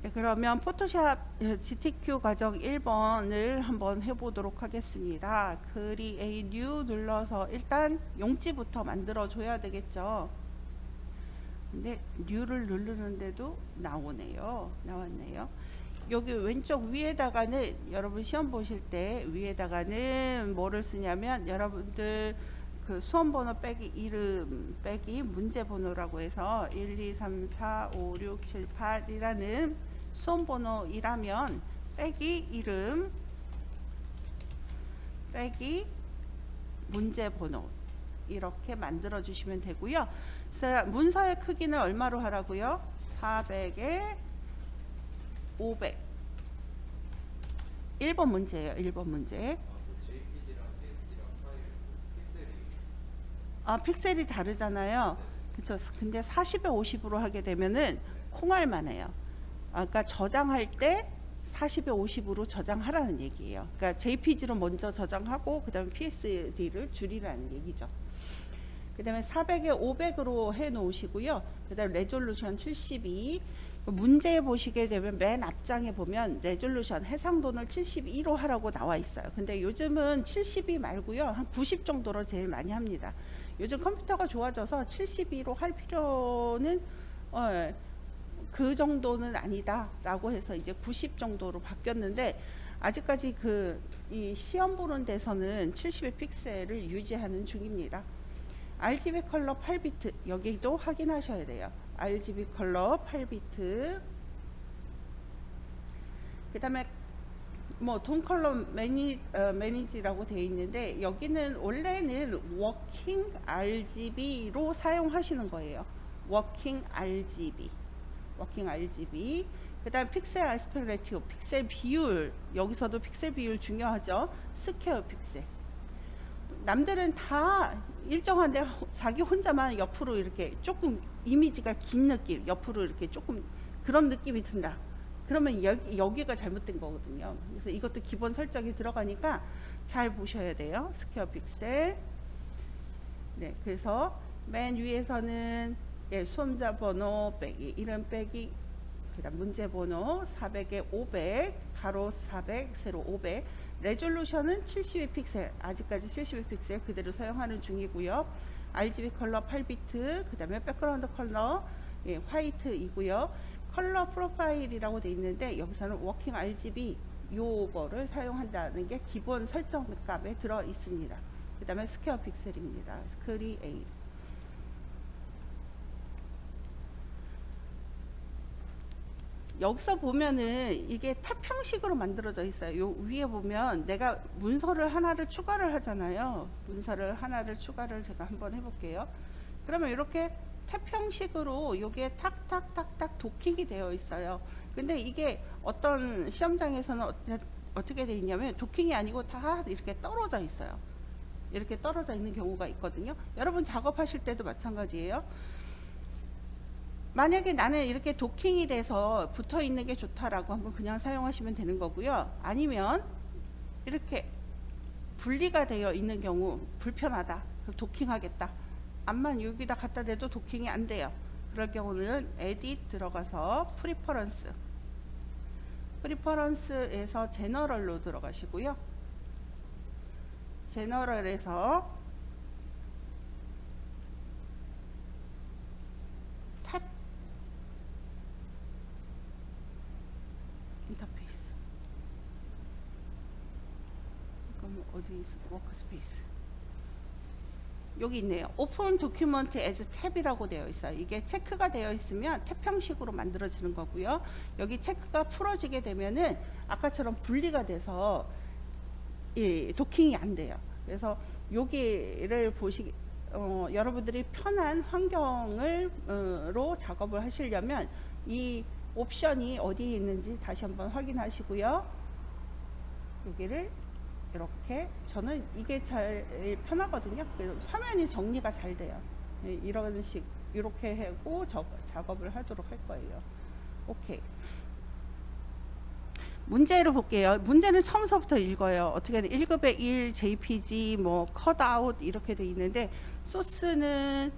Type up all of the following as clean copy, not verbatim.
네, 그러면 포토샵 GTQ 과정 1번을 한번 해보도록 하겠습니다. Create New 눌러서 일단 용지부터 만들어 줘야 되겠죠. 근데 New를 누르는데도 나왔네요. 여기 왼쪽 위에다가는 여러분 시험 보실 때 위에다가는 뭐를 쓰냐면 여러분들 그 수험 번호 빼기 이름 빼기 문제 번호라고 해서 1, 2, 3, 4, 5, 6, 7, 8이라는 수험 번호이라면 빼기 이름 빼기 문제 번호 이렇게 만들어 주시면 되고요. 문서의 크기는 얼마로 하라고요? 400에 500. 1번 문제예요. 1번 문제. JPG랑 PXG랑 파일 픽셀이 픽셀이 다르잖아요. 그쵸? 근데 40에 50으로 하게 되면은 콩알만 해요. 그러니까 저장할 때 40에 50으로 저장하라는 얘기예요. 그러니까 JPG로 먼저 저장하고 그 다음에 PSD를 줄이라는 얘기죠. 그 다음에 400에 500으로 해 놓으시고요. 그 다음에 레졸루션 72. 문제 보시게 되면 맨 앞장에 보면 레졸루션 해상도를 72로 하라고 나와 있어요. 근데 요즘은 72 말고요. 한 90 정도로 제일 많이 합니다. 요즘 컴퓨터가 좋아져서 72로 할 필요는 그 정도는 아니다 라고 해서 이제 90 정도로 바뀌었는데 아직까지 이 시험 보는 데서는 70의 픽셀을 유지하는 중입니다. RGB 컬러 8비트 여기도 확인하셔야 돼요. RGB 컬러 8비트. 그 다음에 뭐 돈 컬러 매니지라고 되어 있는데 여기는 원래는 워킹 RGB로 사용하시는 거예요. 워킹 RGB. 그 다음 픽셀 아스펙트 레티오, 픽셀 비율. 여기서도 픽셀 비율 중요하죠. 스퀘어 픽셀. 남들은 다 일정한데 자기 혼자만 옆으로 이렇게 조금 이미지가 긴 느낌, 옆으로 이렇게 조금 그런 느낌이 든다. 그러면 여기가 잘못된 거거든요. 그래서 이것도 기본 설정이 들어가니까 잘 보셔야 돼요. 스퀘어 픽셀. 네, 그래서 맨 위에서는 수험자 번호 빼기 이름 빼기 그다음 문제 번호 400에 500 가로 400 세로 500 레졸루션은 72픽셀 아직까지 72픽셀 그대로 사용하는 중이고요. RGB 컬러 8비트 그 다음에 백그라운드 컬러 화이트이고요. 컬러 프로파일이라고 되어 있는데 여기서는 워킹 RGB 요거를 사용한다는 게 기본 설정 값에 들어 있습니다. 그 다음에 스퀘어 픽셀입니다. 크리에이트. 여기서 보면은 이게 탭 형식으로 만들어져 있어요. 요 위에 보면 내가 문서를 하나를 추가를 하잖아요. 문서를 하나를 추가를 제가 한번 해볼게요. 그러면 이렇게 탭 형식으로 요게 탁탁탁탁 도킹이 되어 있어요. 근데 이게 어떤 시험장에서는 어떻게 되어 있냐면 도킹이 아니고 다 이렇게 떨어져 있어요. 이렇게 떨어져 있는 경우가 있거든요. 여러분 작업하실 때도 마찬가지예요. 만약에 나는 이렇게 도킹이 돼서 붙어 있는 게 좋다라고 한번 그냥 사용하시면 되는 거고요. 아니면 이렇게 분리가 되어 있는 경우 불편하다. 도킹하겠다. 암만 여기다 갖다 대도 도킹이 안 돼요. 그럴 경우는 에딧 들어가서 프리퍼런스에서 제너럴로 들어가시고요. 제너럴에서 탭 인터페이스. 그럼 어디 있어? 워크스페이스. 여기 있네요. 오픈 도큐먼트 as 탭이라고 되어 있어요. 이게 체크가 되어 있으면 탭 형식으로 만들어지는 거고요. 여기 체크가 풀어지게 되면은 아까처럼 분리가 돼서 도킹이 안 돼요. 그래서 여기를 여러분들이 편한 환경으로 작업을 하시려면 이 옵션이 어디에 있는지 다시 한번 확인하시고요. 여기를 이렇게 저는 이게 제일 편하거든요. 화면이 정리가 잘 돼요. 이런 식 이렇게 하고 작업을 하도록 할 거예요. 오케이. 문제를 볼게요. 문제는 처음서부터 읽어요. 어떻게 1급에 1 JPG 뭐 컷아웃 이렇게 돼 있는데 소스는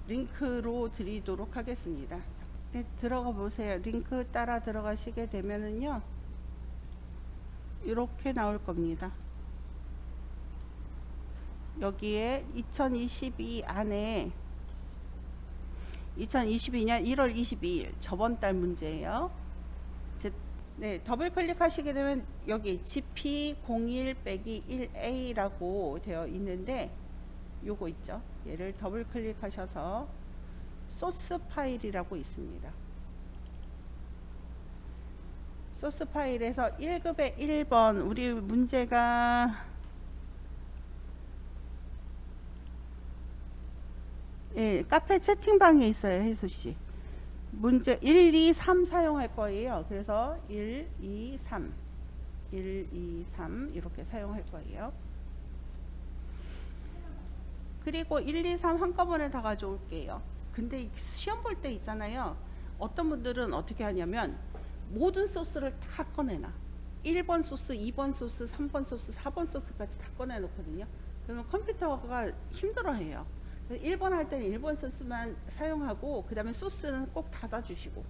링크로 드리도록 하겠습니다. 네, 들어가 보세요. 링크 따라 들어가시게 되면은요, 이렇게 나올 겁니다. 여기에 2022 안에 2022년 1월 22일 저번 달 문제예요. 네, 더블 클릭하시게 되면 여기 GP01-1A라고 되어 있는데 요거 있죠. 얘를 더블 클릭하셔서 소스 파일이라고 있습니다. 소스 파일에서 1급의 1번 우리 문제가 카페 채팅방에 있어요. 혜수씨 문제 1, 2, 3 사용할 거예요. 그래서 1, 2, 3 1, 2, 3 이렇게 사용할 거예요. 그리고 1, 2, 3 한꺼번에 다 가져올게요. 근데 시험 볼 때 있잖아요. 어떤 분들은 어떻게 하냐면 모든 소스를 다 꺼내놔. 1번 소스, 2번 소스, 3번 소스, 4번 소스까지 다 꺼내놓거든요. 그러면 컴퓨터가 힘들어해요. 1번 할 때는 1번 소스만 사용하고 그 다음에 소스는 꼭 닫아주시고.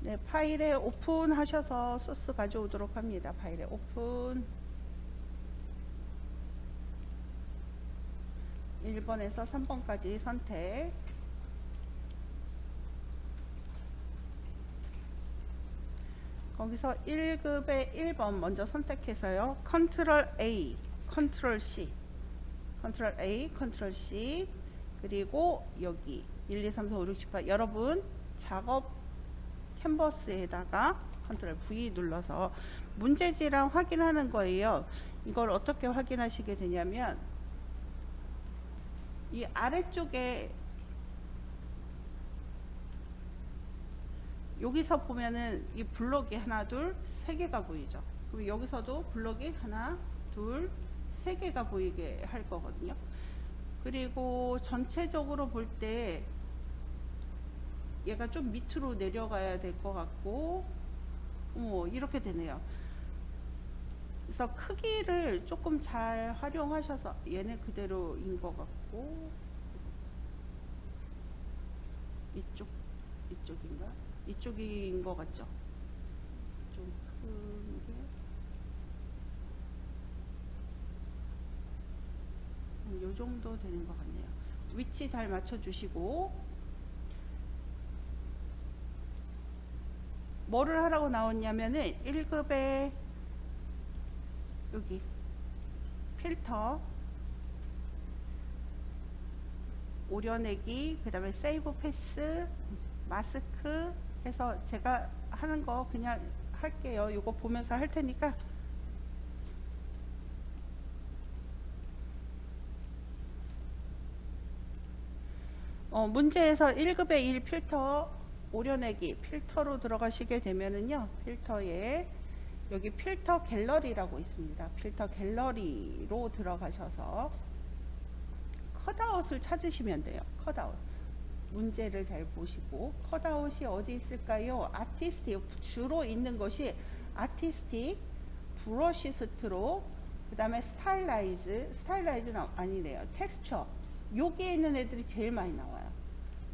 네, 파일에 오픈 하셔서 소스 가져오도록 합니다. 파일에 오픈. 1번에서 3번까지 선택. 거기서 1급의 1번 먼저 선택해서요. 컨트롤 A, 컨트롤 C, 컨트롤 A, 컨트롤 C, 그리고 여기 1, 2, 3, 4, 5, 6, 7, 8 여러분 작업 캔버스에다가 컨트롤 V 눌러서 문제지랑 확인하는 거예요. 이걸 어떻게 확인하시게 되냐면 이 아래쪽에 여기서 보면은 이 블록이 하나, 둘, 세 개가 보이죠. 그리고 여기서도 블록이 하나, 둘, 세 개가 보이게 할 거거든요. 그리고 전체적으로 볼 때 얘가 좀 밑으로 내려가야 될 것 같고, 이렇게 되네요. 그래서 크기를 조금 잘 활용하셔서 얘는 그대로인 것 같고, 이쪽인가? 이쪽인 것 같죠? 좀 큰 게, 요 정도 되는 것 같네요. 위치 잘 맞춰주시고, 뭐를 하라고 나왔냐면은 1급에 여기 필터, 오려내기, 그 다음에 세이브 패스, 마스크 해서 제가 하는 거 그냥 할게요. 이거 보면서 할 테니까. 문제에서 1급의 1 필터 오려내기 필터로 들어가시게 되면은요. 필터에 여기 필터 갤러리라고 있습니다. 필터 갤러리로 들어가셔서 컷아웃을 찾으시면 돼요. 컷아웃. 문제를 잘 보시고 컷아웃이 어디 있을까요? 아티스틱 주로 있는 것이 아티스틱, 브러쉬 스트로크, 그 다음에 스타일라이즈는 아니네요. 텍스처. 여기에 있는 애들이 제일 많이 나와요.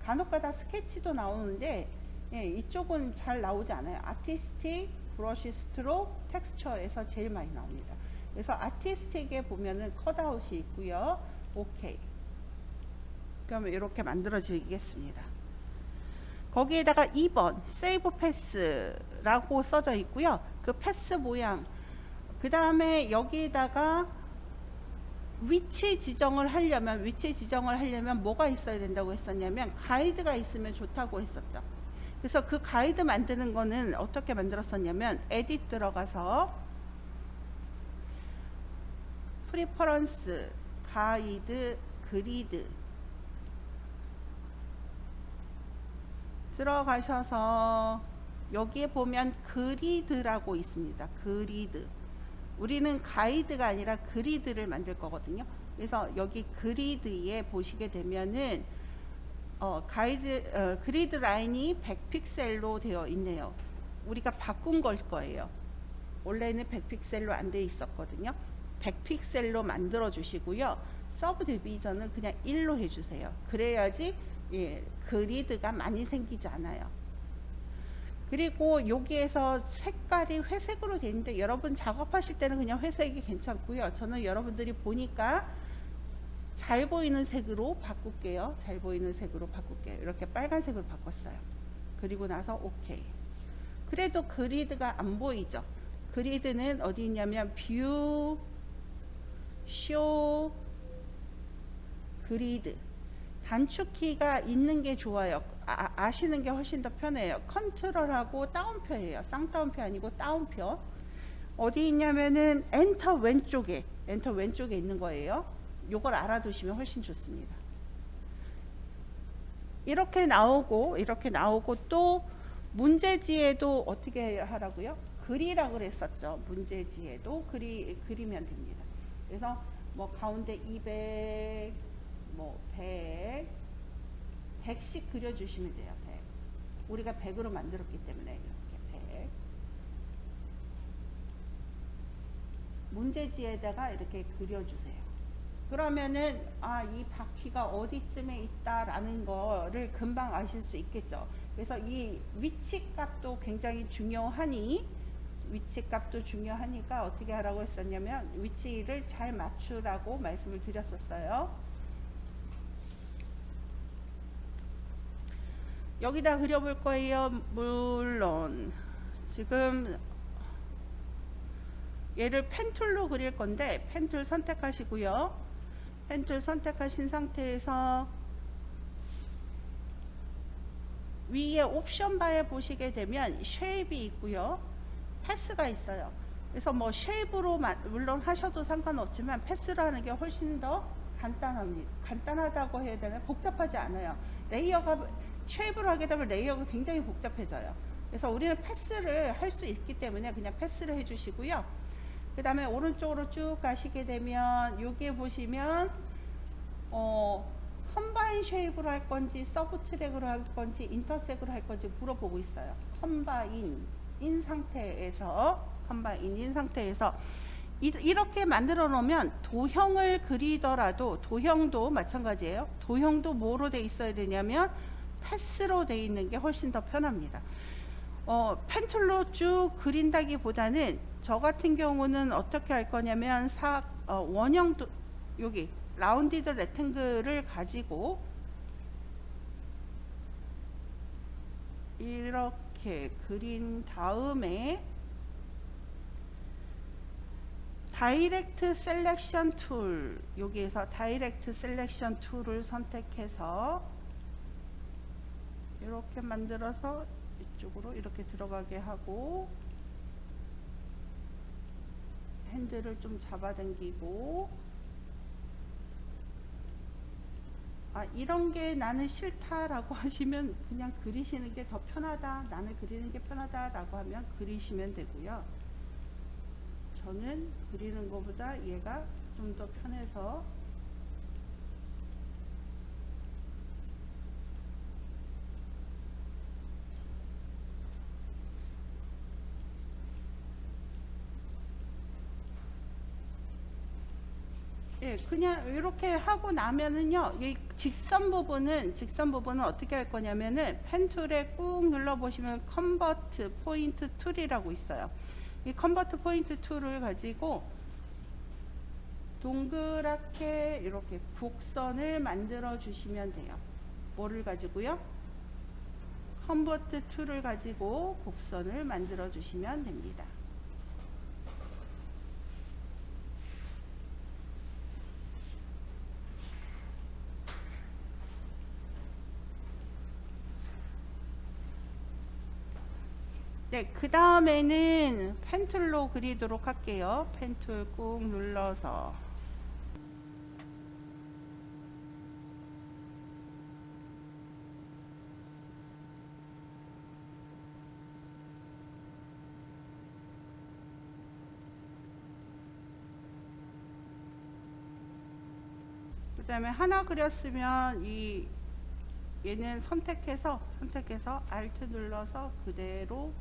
간혹가다 스케치도 나오는데 이쪽은 잘 나오지 않아요. 아티스틱, 브러쉬 스트로크, 텍스처에서 제일 많이 나옵니다. 그래서 아티스틱에 보면은 컷아웃이 있고요. 오케이. 그러면 이렇게 만들어지겠습니다. 거기에다가 2번 세이브 패스라고 써져 있고요. 그 패스 모양, 그 다음에 여기에다가 위치 지정을 하려면 뭐가 있어야 된다고 했었냐면 가이드가 있으면 좋다고 했었죠. 그래서 그 가이드 만드는 거는 어떻게 만들었었냐면 에딧 들어가서 프리퍼런스, 가이드, 그리드 들어가셔서 여기에 보면 그리드라고 있습니다. 그리드. 우리는 가이드가 아니라 그리드를 만들 거거든요. 그래서 여기 그리드에 보시게 되면은 그리드 라인이 100픽셀로 되어 있네요. 우리가 바꾼 걸 거예요. 원래는 100픽셀로 안 돼 있었거든요. 100픽셀로 만들어 주시고요. 서브 디비전을 그냥 1로 해주세요. 그래야지 예, 그리드가 많이 생기지 않아요. 그리고 여기에서 색깔이 회색으로 되어 있는데 여러분 작업하실 때는 그냥 회색이 괜찮고요. 저는 여러분들이 보니까 잘 보이는 색으로 바꿀게요. 잘 보이는 색으로 바꿀게요. 이렇게 빨간색으로 바꿨어요. 그리고 나서 오케이. 그래도 그리드가 안 보이죠. 그리드는 어디 있냐면 뷰, 쇼, 그리드. 단축키가 있는 게 좋아요. 아시는 게 훨씬 더 편해요. 컨트롤하고 다운표예요. 쌍따옴표 아니고 다운표. 어디 있냐면은 엔터 왼쪽에 있는 거예요. 요걸 알아두시면 훨씬 좋습니다. 이렇게 나오고 또 문제지에도 어떻게 하라고요? 그리라고 그랬었죠. 문제지에도 그리면 됩니다. 그래서 뭐 가운데 200, 뭐 100씩 그려주시면 돼요. 100. 우리가 100으로 만들었기 때문에 이렇게 100. 문제지에다가 이렇게 그려주세요. 그러면은 이 바퀴가 어디쯤에 있다라는 거를 금방 아실 수 있겠죠. 그래서 이 위치값도 굉장히 중요하니까 어떻게 하라고 했었냐면 위치를 잘 맞추라고 말씀을 드렸었어요. 여기다 그려볼 거예요. 물론 지금 얘를 펜툴로 그릴 건데 펜툴 선택하시고요. 펜툴 선택하신 상태에서 위에 옵션 바에 보시게 되면 쉐입이 있고요. 패스가 있어요. 그래서 뭐 쉐입으로 물론 하셔도 상관없지만 패스로 하는 게 훨씬 더 간단합니다. 간단하다고 해야 되나? 복잡하지 않아요. 레이어가 쉐입으로 하게 되면 레이어가 굉장히 복잡해져요. 그래서 우리는 패스를 할 수 있기 때문에 그냥 패스를 해주시고요. 그 다음에 오른쪽으로 쭉 가시게 되면 여기에 보시면 컴바인 쉐입으로 할 건지 서브 트랙으로 할 건지 인터색으로 할 건지 물어보고 있어요. 컴바인인 상태에서 이렇게 만들어 놓으면 도형을 그리더라도 도형도 마찬가지예요. 도형도 뭐로 돼 있어야 되냐면 패스로 돼 있는 게 훨씬 더 편합니다. 펜툴로 쭉 그린다기보다는 저 같은 경우는 어떻게 할 거냐면 원형도 여기 라운디드 레탱글을 가지고 이렇게 그린 다음에 다이렉트 셀렉션 툴, 여기에서 다이렉트 셀렉션 툴을 선택해서 이렇게 만들어서 이쪽으로 이렇게 들어가게 하고 핸들을 좀 잡아당기고 이런 게 나는 싫다라고 하시면 그냥 그리시는 게 더 편하다, 나는 그리는 게 편하다라고 하면 그리시면 되고요. 저는 그리는 것보다 얘가 좀 더 편해서 그냥 이렇게 하고 나면은요, 이 직선 부분은 어떻게 할 거냐면은 펜툴에 꾹 눌러 보시면 컨버트 포인트 툴이라고 있어요. 이 컨버트 포인트 툴을 가지고 동그랗게 이렇게 곡선을 만들어 주시면 돼요. 뭐를 가지고요? 컨버트 툴을 가지고 곡선을 만들어 주시면 됩니다. 네, 그 다음에는 펜툴로 그리도록 할게요. 펜툴 꾹 눌러서 그 다음에 하나 그렸으면 얘는 선택해서 Alt 눌러서 그대로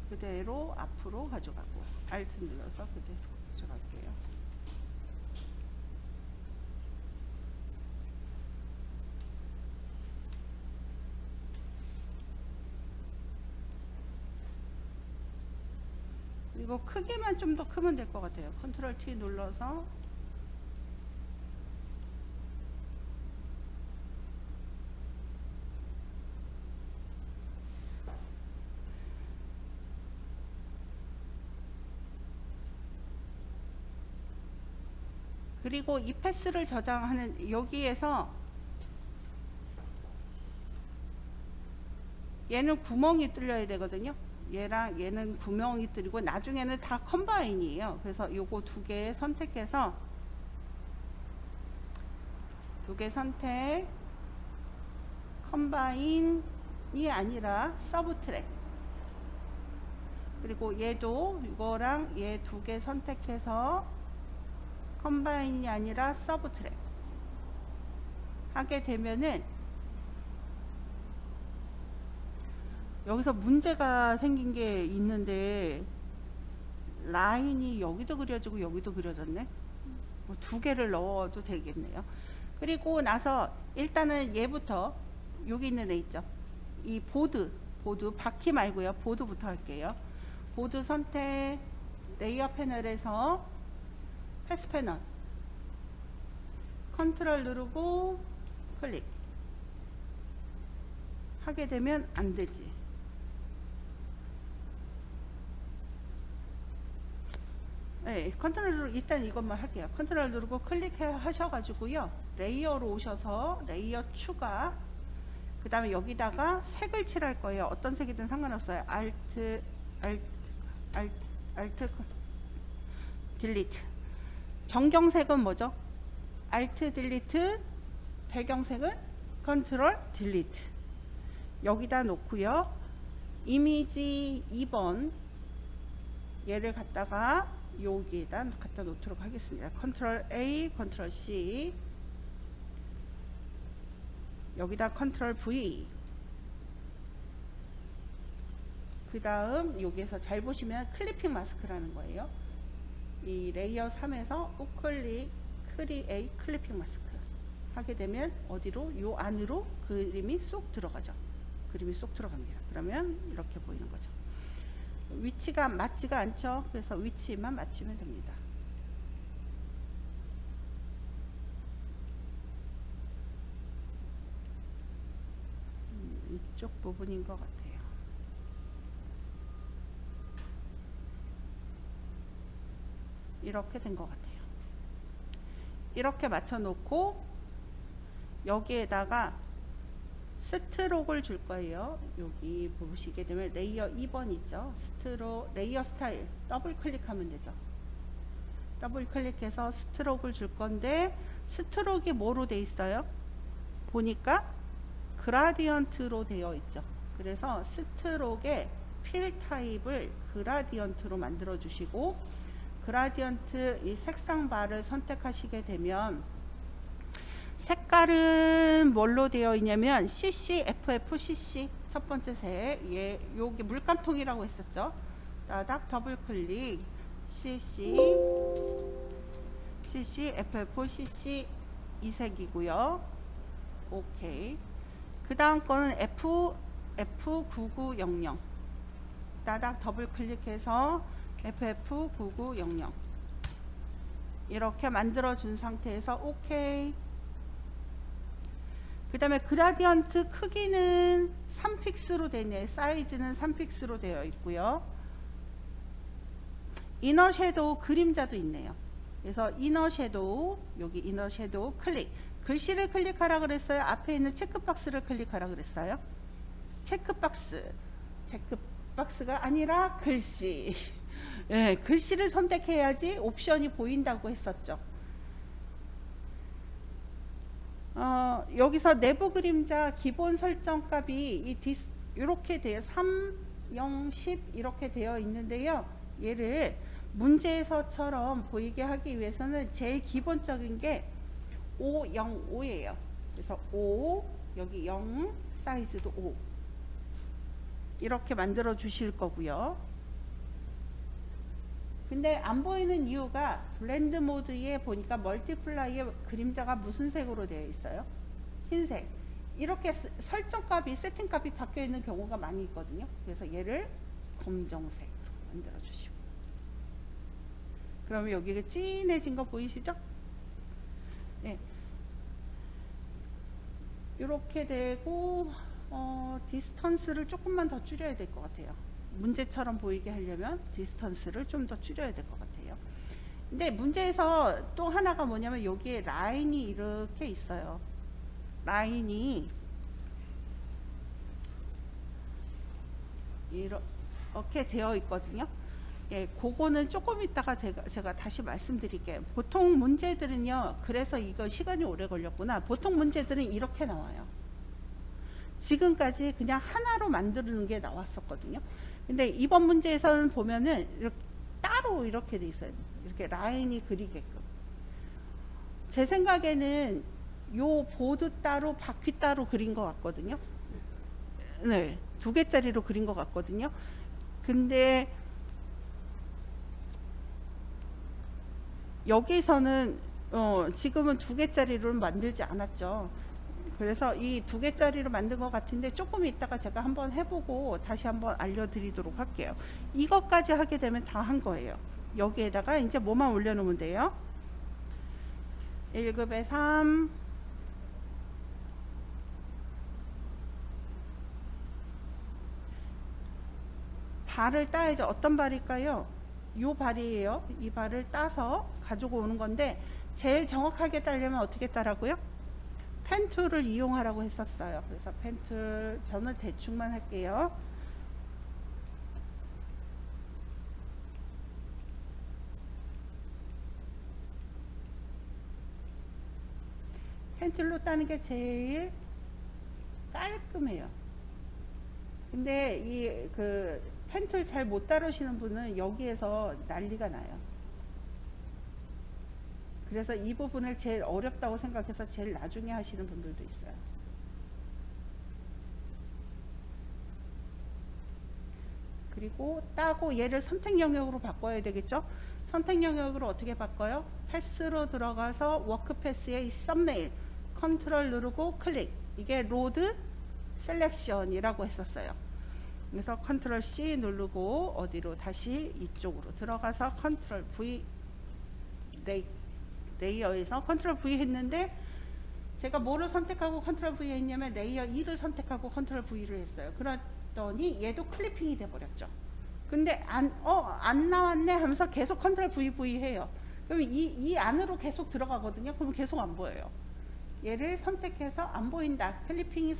그대로 앞으로 가져가고 Alt 눌러서 그대로 가져갈게요. 이거 크기만 좀 더 크면 될 것 같아요. 컨트롤 T 눌러서 그리고 이 패스를 저장하는 여기에서 얘는 구멍이 뚫려야 되거든요. 얘랑 얘는 구멍이 뚫리고 나중에는 다 컴바인이에요. 그래서 요거 두 개 선택해서 두 개 선택 컴바인이 아니라 서브트랙 그리고 얘도 이거랑 얘 두 개 선택해서 컴바인이 아니라 서브트랙 하게 되면은 여기서 문제가 생긴 게 있는데 라인이 여기도 그려지고 여기도 그려졌네. 뭐 두 개를 넣어도 되겠네요. 그리고 나서 일단은 얘부터 여기 있는 애 있죠. 이 보드 바퀴 말고요. 보드부터 할게요. 보드 선택 레이어 패널에서 패스 패널 컨트롤 누르고 클릭 하게 되면 안 되지. 네, 컨트롤 누르고 일단 이것만 할게요. 컨트롤 누르고 클릭해 하셔가지고요. 레이어로 오셔서 레이어 추가 그 다음에 여기다가 색을 칠할 거예요. 어떤 색이든 상관없어요. Alt 딜리트 정경색은 뭐죠? Alt 딜리트 배경색은 컨트롤 딜리트 여기다 놓고요. 이미지 2번 얘를 갖다가 여기에다 갖다 놓도록 하겠습니다. 컨트롤 A, 컨트롤 C 여기다 컨트롤 V 그 다음 여기에서 잘 보시면 클리핑 마스크라는 거예요. 이 레이어 3에서 우클릭 크리에이트 클리핑 마스크 하게 되면 어디로? 요 안으로 그림이 쏙 들어가죠. 그림이 쏙 들어갑니다. 그러면 이렇게 보이는 거죠. 위치가 맞지가 않죠. 그래서 위치만 맞추면 됩니다. 이쪽 부분인 것 같아요. 이렇게 된 것 같아요. 이렇게 맞춰 놓고 여기에다가 스트로크를 줄 거예요. 여기 보시게 되면 레이어 2번 있죠. 레이어 스타일 더블 클릭하면 되죠. 더블 클릭해서 스트로크를 줄 건데 스트로크가 뭐로 돼 있어요? 보니까 그라디언트로 되어 있죠. 그래서 스트로크의 필 타입을 그라디언트로 만들어 주시고 그라디언트 이 색상 바를 선택하시게 되면 색깔은 뭘로 되어 있냐면 CC, FF, CC 첫 번째 색, 예, 요게 물감통이라고 했었죠. 따닥 더블 클릭 CC, FF, CC 이 색이고요. 오케이. 그 다음 거는 F9900 따닥 더블 클릭해서 FF9900 이렇게 만들어 준 상태에서 오케이. 그 다음에 그라디언트 크기는 3픽스로 되어 있네요. 사이즈는 3픽스로 되어 있고요. 이너 섀도우 그림자도 있네요. 그래서 이너 섀도우 여기 이너 섀도우 클릭 글씨를 클릭하라 그랬어요. 앞에 있는 체크박스를 클릭하라 그랬어요. 체크박스가 아니라 글씨. 예, 글씨를 선택해야지 옵션이 보인다고 했었죠. 여기서 내부 그림자 기본 설정 값이 이렇게 돼요. 3, 0, 10 이렇게 되어 있는데요. 얘를 문제에서처럼 보이게 하기 위해서는 제일 기본적인 게 5, 0, 5예요. 그래서 5, 여기 0, 사이즈도 5 이렇게 만들어 주실 거고요. 근데 안 보이는 이유가 블렌드 모드에 보니까 멀티플라이의 그림자가 무슨 색으로 되어 있어요? 흰색. 이렇게 설정값이 세팅값이 바뀌어 있는 경우가 많이 있거든요. 그래서 얘를 검정색으로 만들어 주시고, 그러면 여기가 진해진 거 보이시죠? 네. 이렇게 되고 디스턴스를 조금만 더 줄여야 될 것 같아요. 문제처럼 보이게 하려면 디스턴스를 좀 더 줄여야 될 것 같아요. 근데 문제에서 또 하나가 뭐냐면 여기에 라인이 이렇게 있어요. 라인이 이렇게 되어 있거든요. 예, 그거는 조금 이따가 제가 다시 말씀드릴게요. 보통 문제들은요, 그래서 이거 시간이 오래 걸렸구나. 보통 문제들은 이렇게 나와요. 지금까지 그냥 하나로 만드는 게 나왔었거든요. 근데 이번 문제에서는 보면은 이렇게 따로 이렇게 돼 있어요. 이렇게 라인이 그리게끔. 제 생각에는 요 보드 따로 바퀴 따로 그린 것 같거든요. 네, 2개짜리로 그린 것 같거든요. 근데 여기서는 지금은 2개짜리로 만들지 않았죠. 그래서 이 2개짜리로 만든 것 같은데 조금 이따가 제가 한번 해보고 다시 한번 알려드리도록 할게요. 이것까지 하게 되면 다 한 거예요. 여기에다가 이제 뭐만 올려놓으면 돼요. 1급에 3, 발을 따야죠. 어떤 발일까요? 요 발이에요. 이 발을 따서 가지고 오는 건데 제일 정확하게 따려면 어떻게 따라고요? 펜 툴을 이용하라고 했었어요. 그래서 펜 툴 저는 대충만 할게요. 펜 툴로 따는 게 제일 깔끔해요. 근데 이 펜 툴 잘 못 다루시는 분은 여기에서 난리가 나요. 그래서 이 부분을 제일 어렵다고 생각해서 제일 나중에 하시는 분들도 있어요. 그리고 따고 얘를 선택 영역으로 바꿔야 되겠죠? 선택 영역으로 어떻게 바꿔요? 패스로 들어가서 워크 패스의 썸네일 컨트롤 누르고 클릭. 이게 로드 셀렉션이라고 했었어요. 그래서 컨트롤 C 누르고 어디로 다시 이쪽으로 들어가서 컨트롤 V 레이어에서 컨트롤 V 했는데 제가 뭐를 선택하고 컨트롤 V 했냐면 레이어 2를 선택하고 컨트롤 V를 했어요. 그랬더니 얘도 클리핑이 돼 버렸죠. 근데 안 나왔네 하면서 계속 컨트롤 V 해요. 그럼 이 안으로 계속 들어가거든요. 그럼 계속 안 보여요. 얘를 선택해서 안 보인다. 클리핑이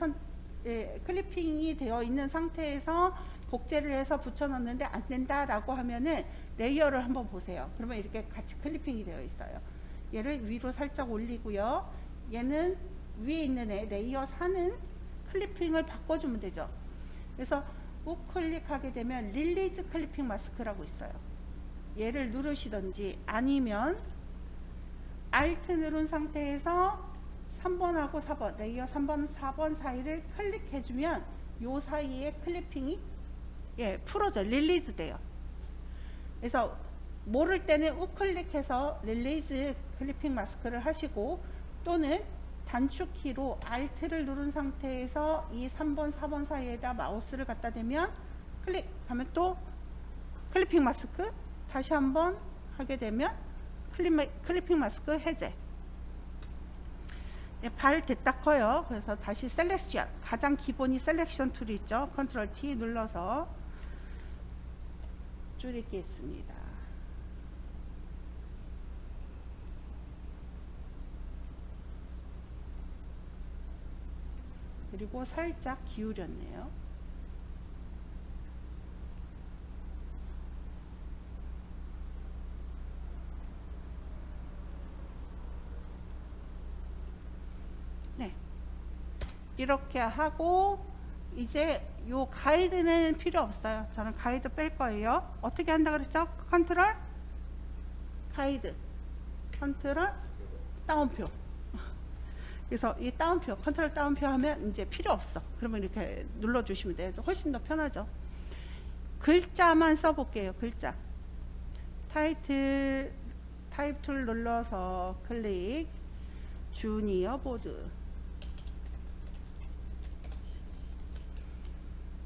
되어 있는 상태에서 복제를 해서 붙여넣는데 안 된다라고 하면은 레이어를 한번 보세요. 그러면 이렇게 같이 클리핑이 되어 있어요. 얘를 위로 살짝 올리고요. 얘는 위에 있는 레이어 4는 클리핑을 바꿔주면 되죠. 그래서 우클릭하게 되면 릴리즈 클리핑 마스크라고 있어요. 얘를 누르시던지 아니면 Alt 누른 상태에서 3번하고 4번 레이어 3번 4번 사이를 클릭해주면 요 사이에 클리핑이 풀어져 릴리즈 돼요. 그래서 모를 때는 우클릭해서 릴리즈 클리핑 마스크를 하시고 또는 단축키로 Alt를 누른 상태에서 이 3번 4번 사이에다 마우스를 갖다 대면 클릭하면 또 클리핑 마스크 다시 한번 하게 되면 클리핑 마스크 해제. 발 됐다 커요. 그래서 다시 셀렉션, 가장 기본이 셀렉션 툴이 있죠. 컨트롤 T 눌러서 줄이겠습니다. 그리고 살짝 기울였네요. 네, 이렇게 하고 이제 요 가이드는 필요 없어요. 저는 가이드 뺄 거예요. 어떻게 한다 그랬죠? 컨트롤 가이드, 컨트롤 따옴표. 그래서 이 따옴표, 컨트롤 따옴표 하면 이제 필요 없어. 그러면 이렇게 눌러주시면 돼요. 훨씬 더 편하죠. 글자만 써볼게요. 글자. 타입 툴 눌러서 클릭, 주니어 보드,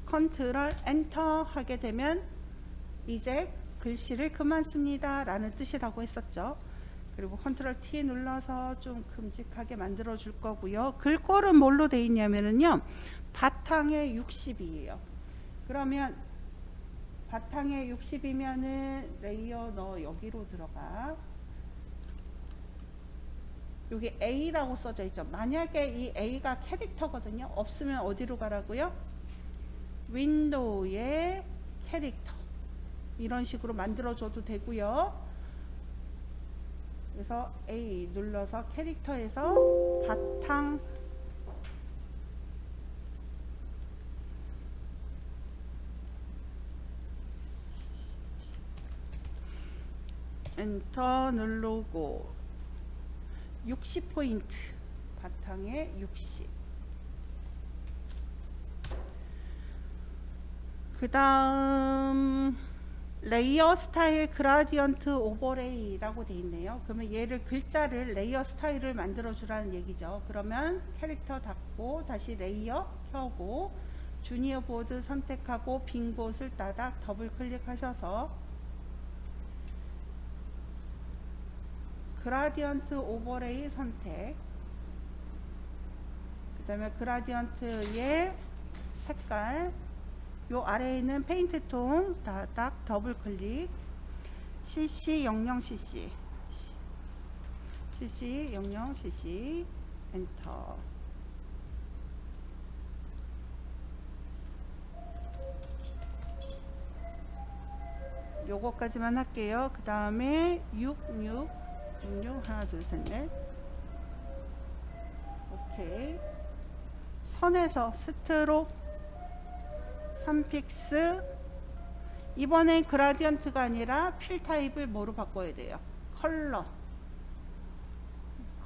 컨트롤 엔터 하게 되면 이제 글씨를 그만 씁니다 라는 뜻이라고 했었죠. 그리고 컨트롤 T 눌러서 좀 큼직하게 만들어 줄 거고요. 글꼴은 뭘로 돼 있냐면요, 바탕에 60이에요. 그러면 바탕에 60이면은 레이어 너 여기로 들어가. 여기 A라고 써져 있죠. 만약에 이 A가 캐릭터거든요. 없으면 어디로 가라고요? 윈도우에 캐릭터, 이런 식으로 만들어줘도 되고요. 그래서 A 눌러서 캐릭터에서 바탕, 엔터 누르고 60포인트, 바탕에 60. 그 다음 레이어 스타일 그라디언트 오버레이라고 돼 있네요. 그러면 얘를 글자를 레이어 스타일을 만들어 주라는 얘기죠. 그러면 캐릭터 닫고 다시 레이어 켜고 주니어 보드 선택하고 빈 곳을 따닥 더블 클릭하셔서 그라디언트 오버레이 선택, 그 다음에 그라디언트의 색깔, 요 아래에 있는 페인트 톤 딱 더블 클릭, CC00cc, CC00cc 엔터. 요거까지만 할게요. 그 다음에 66 하나 둘 셋 넷. 오케이. 선에서 스트록 3픽스. 이번엔 그라디언트가 아니라 필 타입을 뭐로 바꿔야 돼요?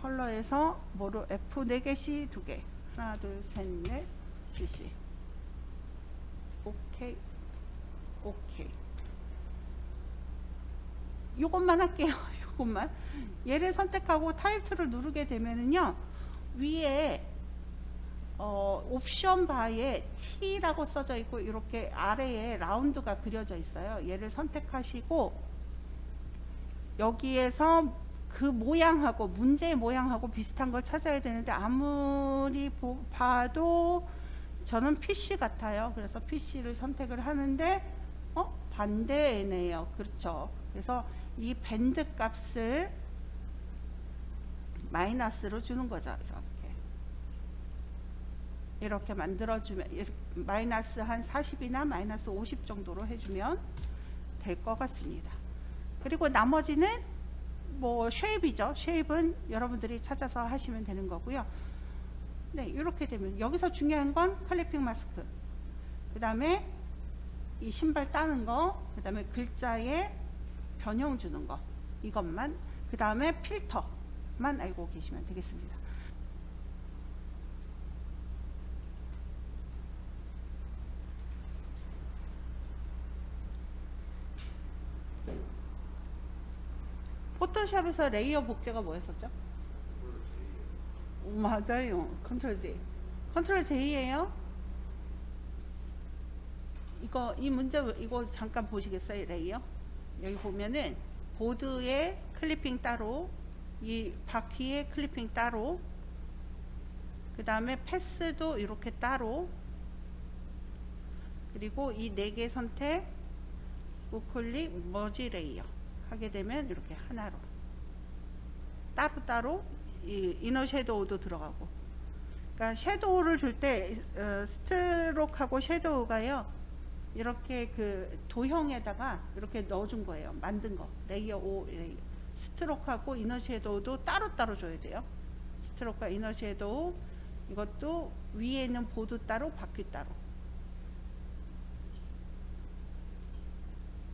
컬러에서 뭐로? F 4개씩 2개. 하나 둘 셋 넷 CC. 오케이. 오케이. 요것만 할게요. 요것만. 얘를 선택하고 타입 2를 누르게 되면은요, 위에 옵션 바에 T라고 써져 있고 이렇게 아래에 라운드가 그려져 있어요. 얘를 선택하시고 여기에서 그 모양하고 문제의 모양하고 비슷한 걸 찾아야 되는데 아무리 봐도 저는 PC 같아요. 그래서 PC를 선택을 하는데 반대네요. 그렇죠. 그래서 이 밴드 값을 마이너스로 주는 거죠. 이렇게 만들어주면 마이너스 한 40이나 마이너스 50 정도로 해주면 될 것 같습니다. 그리고 나머지는 뭐 쉐입이죠. 쉐입은 여러분들이 찾아서 하시면 되는 거고요. 네, 이렇게 되면 여기서 중요한 건 클리핑 마스크, 그 다음에 이 신발 따는 거, 그 다음에 글자에 변형 주는 거, 이것만, 그 다음에 필터만 알고 계시면 되겠습니다. 포토샵에서 레이어 복제가 뭐였었죠? 맞아요. 컨트롤 J. 컨트롤 J예요. 이 문제 이거 잠깐 보시겠어요? 레이어. 여기 보면은 보드에 클리핑 따로, 이 바퀴에 클리핑 따로, 그 다음에 패스도 이렇게 따로, 그리고 이 4개 선택, 우클릭, 머지 레이어 하게 되면 이렇게 하나로 따로따로 이 이너 섀도우도 들어가고. 그러니까 섀도우를 줄 때 스트로크하고 섀도우가요, 이렇게 그 도형에다가 이렇게 넣어준 거예요. 만든 거. 레이어 5 레이어. 스트로크하고 이너 섀도우도 따로따로 줘야 돼요. 스트로크와 이너 섀도우, 이것도 위에 있는 보드 따로 바퀴 따로.